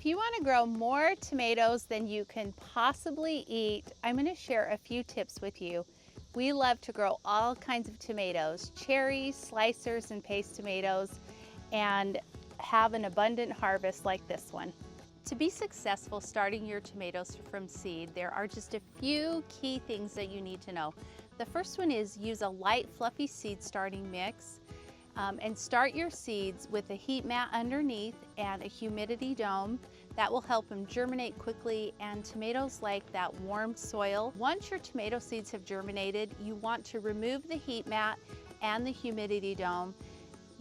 you want to grow more tomatoes than you can possibly eat, I'm going to share a few tips with you. We love to grow all kinds of tomatoes, cherries, slicers, and paste tomatoes, and have an abundant harvest like this one. To be successful starting your tomatoes from seed, there are just a few key things that you need to know. The first one is use a light, fluffy seed starting mix. And start your seeds with a heat mat underneath and a humidity dome. That will help them germinate quickly, and tomatoes like that warm soil. Once your tomato seeds have germinated, you want to remove the heat mat and the humidity dome.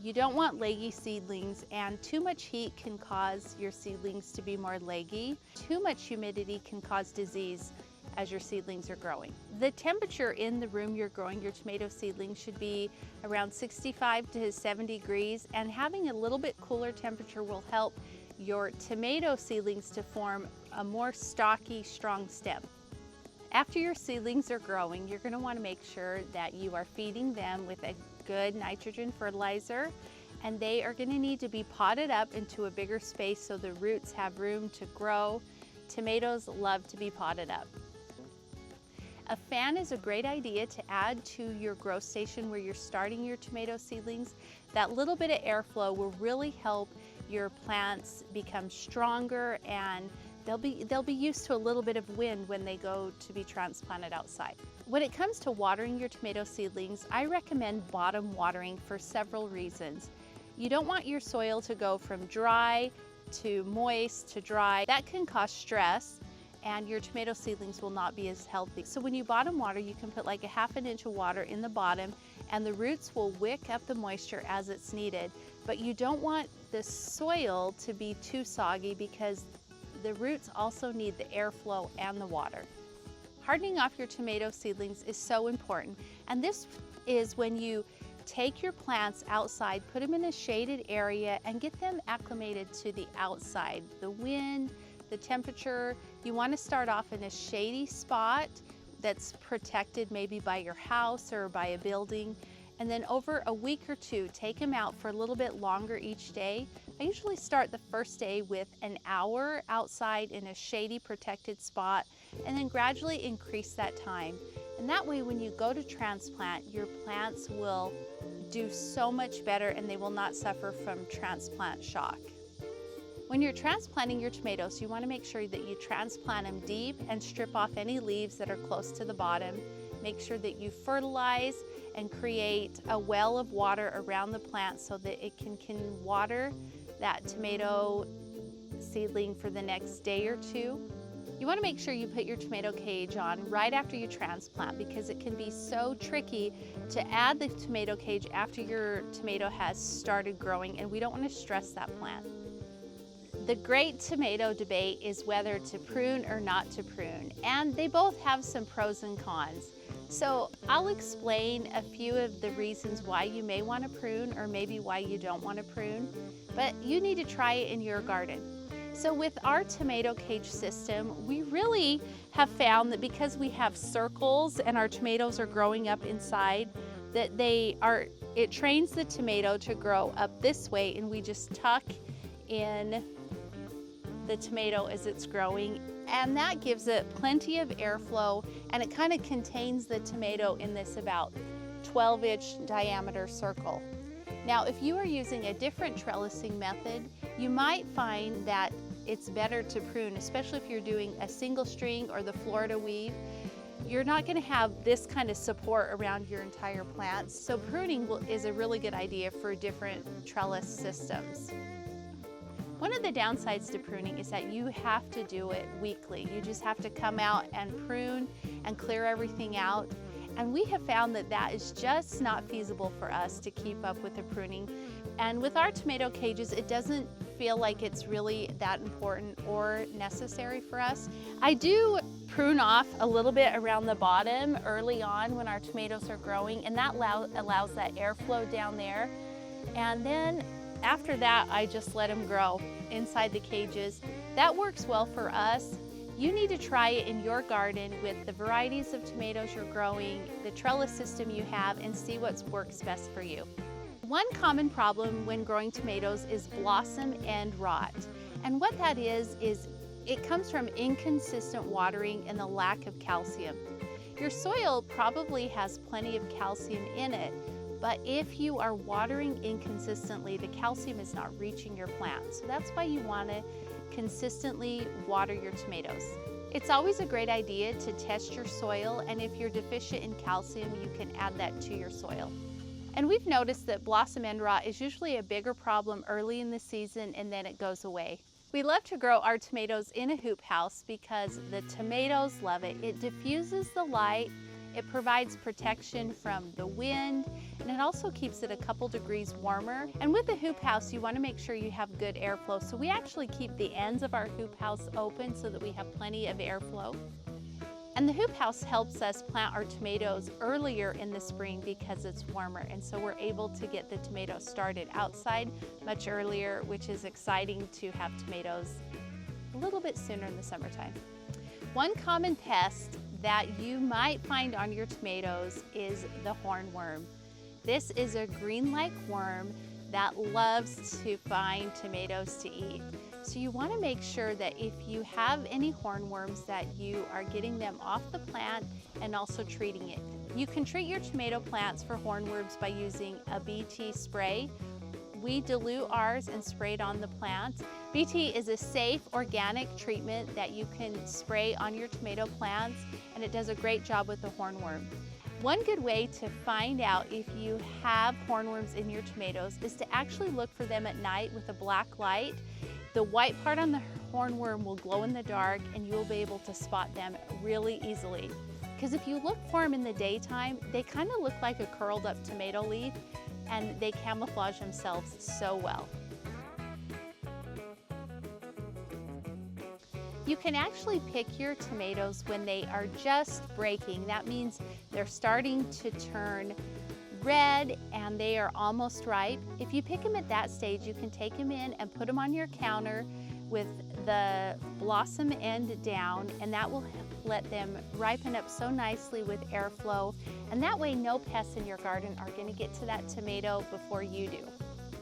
You don't want leggy seedlings, and too much heat can cause your seedlings to be more leggy. Too much humidity can cause disease as your seedlings are growing. The temperature in the room you're growing your tomato seedlings should be around 65 to 70 degrees, and having a little bit cooler temperature will help your tomato seedlings to form a more stocky, strong stem. After your seedlings are growing, you're going to want to make sure that you are feeding them with a good nitrogen fertilizer, and they are going to need to be potted up into a bigger space so the roots have room to grow. Tomatoes love to be potted up. A fan is a great idea to add to your grow station where you're starting your tomato seedlings. That little bit of airflow will really help your plants become stronger, and they'll be used to a little bit of wind when they go to be transplanted outside. When it comes to watering your tomato seedlings, I recommend bottom watering for several reasons. You don't want your soil to go from dry to moist to dry. That can cause stress, and your tomato seedlings will not be as healthy. So when you bottom water, you can put like a ½ inch of water in the bottom, and the roots will wick up the moisture as it's needed. But you don't want the soil to be too soggy, because the roots also need the airflow and the water. Hardening off your tomato seedlings is so important, and this is when you take your plants outside, put them in a shaded area, and get them acclimated to the outside, the wind, the temperature. You want to start off in a shady spot that's protected maybe by your house or by a building, and then over a week or two, take them out for a little bit longer each day. I usually start the first day with an hour outside in a shady protected spot, and then gradually increase that time. And that way, when you go to transplant, your plants will do so much better, and they will not suffer from transplant shock. When you're transplanting your tomatoes, you want to make sure that you transplant them deep and strip off any leaves that are close to the bottom. Make sure that you fertilize and create a well of water around the plant so that it can water that tomato seedling for the next day or two. You want to make sure you put your tomato cage on right after you transplant, because it can be so tricky to add the tomato cage after your tomato has started growing, and we don't want to stress that plant. The great tomato debate is whether to prune or not to prune, and they both have some pros and cons. So I'll explain a few of the reasons why you may want to prune, or maybe why you don't want to prune, but you need to try it in your garden. So with our tomato cage system, we really have found that because we have circles and our tomatoes are growing up inside, that it trains the tomato to grow up this way, and we just tuck in the tomato as it's growing, and that gives it plenty of airflow, and it kind of contains the tomato in this about 12-inch diameter circle. Now, if you are using a different trellising method, you might find that it's better to prune, especially if you're doing a single string or the Florida weave. You're not going to have this kind of support around your entire plants, so pruning is a really good idea for different trellis systems. One of the downsides to pruning is that you have to do it weekly. You just have to come out and prune and clear everything out. And we have found that that is just not feasible for us to keep up with the pruning. And with our tomato cages, it doesn't feel like it's really that important or necessary for us. I do prune off a little bit around the bottom early on when our tomatoes are growing, and that allows that airflow down there. And then after that, I just let them grow inside the cages. That works well for us. You need to try it in your garden with the varieties of tomatoes you're growing, the trellis system you have, and see what works best for you. One common problem when growing tomatoes is blossom end rot. And what that is it comes from inconsistent watering and the lack of calcium. Your soil probably has plenty of calcium in it, but if you are watering inconsistently, the calcium is not reaching your plant. So that's why you want to consistently water your tomatoes. It's always a great idea to test your soil, and if you're deficient in calcium, you can add that to your soil. And we've noticed that blossom end rot is usually a bigger problem early in the season and then it goes away. We love to grow our tomatoes in a hoop house because the tomatoes love it. It diffuses the light, it provides protection from the wind, and it also keeps it a couple degrees warmer. And with a hoop house, you want to make sure you have good airflow. So we actually keep the ends of our hoop house open so that we have plenty of airflow. And the hoop house helps us plant our tomatoes earlier in the spring because it's warmer. And so we're able to get the tomatoes started outside much earlier, which is exciting to have tomatoes a little bit sooner in the summertime. One common pest that you might find on your tomatoes is the hornworm. This is a green-like worm that loves to find tomatoes to eat. So you want to make sure that if you have any hornworms that you are getting them off the plant and also treating it. You can treat your tomato plants for hornworms by using a BT spray. We dilute ours and spray it on the plant. BT is a safe organic treatment that you can spray on your tomato plants, and it does a great job with the hornworm. One good way to find out if you have hornworms in your tomatoes is to actually look for them at night with a black light. The white part on the hornworm will glow in the dark and you'll be able to spot them really easily. Because if you look for them in the daytime, they kind of look like a curled up tomato leaf and they camouflage themselves so well. You can actually pick your tomatoes when they are just breaking. That means they're starting to turn red and they are almost ripe. If you pick them at that stage, you can take them in and put them on your counter with the blossom end down, and that will let them ripen up so nicely with airflow, and that way no pests in your garden are going to get to that tomato before you do.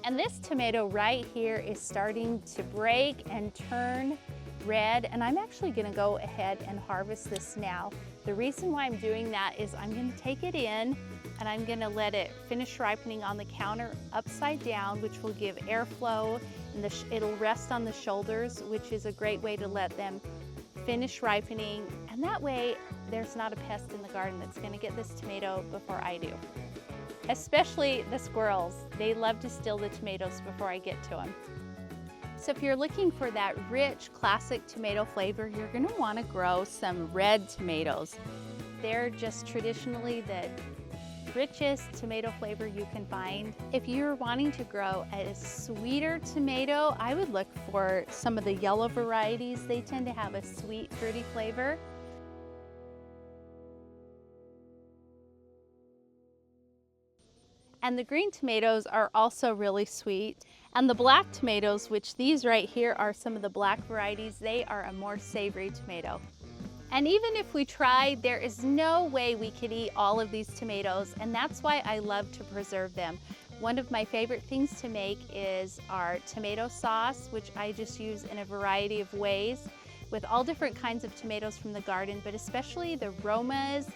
And this tomato right here is starting to break and turn red, and I'm actually going to go ahead and harvest this now. The reason why I'm doing that is I'm going to take it in and I'm going to let it finish ripening on the counter upside down, which will give airflow, and it'll rest on the shoulders, which is a great way to let them finish ripening, and that way there's not a pest in the garden that's going to get this tomato before I do. Especially the squirrels. They love to steal the tomatoes before I get to them. So if you're looking for that rich, classic tomato flavor, you're going to want to grow some red tomatoes. They're just traditionally the richest tomato flavor you can find. If you're wanting to grow a sweeter tomato, I would look for some of the yellow varieties. They tend to have a sweet, fruity flavor. And the green tomatoes are also really sweet. And the black tomatoes, which these right here are some of the black varieties, they are a more savory tomato. And even if we tried, there is no way we could eat all of these tomatoes, and that's why I love to preserve them. One of my favorite things to make is our tomato sauce, which I just use in a variety of ways with all different kinds of tomatoes from the garden, but especially the Romas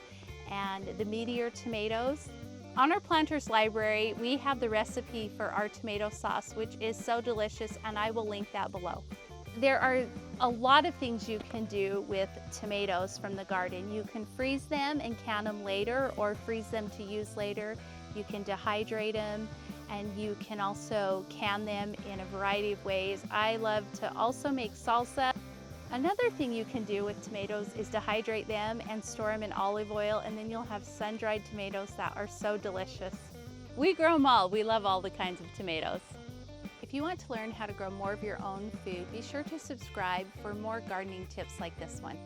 and the meteor tomatoes. On our Planters Library, we have the recipe for our tomato sauce, which is so delicious, and I will link that below. There are a lot of things you can do with tomatoes from the garden. You can freeze them and can them later, or freeze them to use later. You can dehydrate them, and you can also can them in a variety of ways. I love to also make salsa. Another thing you can do with tomatoes is dehydrate them and store them in olive oil, and then you'll have sun-dried tomatoes that are so delicious. We grow them all. We love all the kinds of tomatoes. If you want to learn how to grow more of your own food, be sure to subscribe for more gardening tips like this one.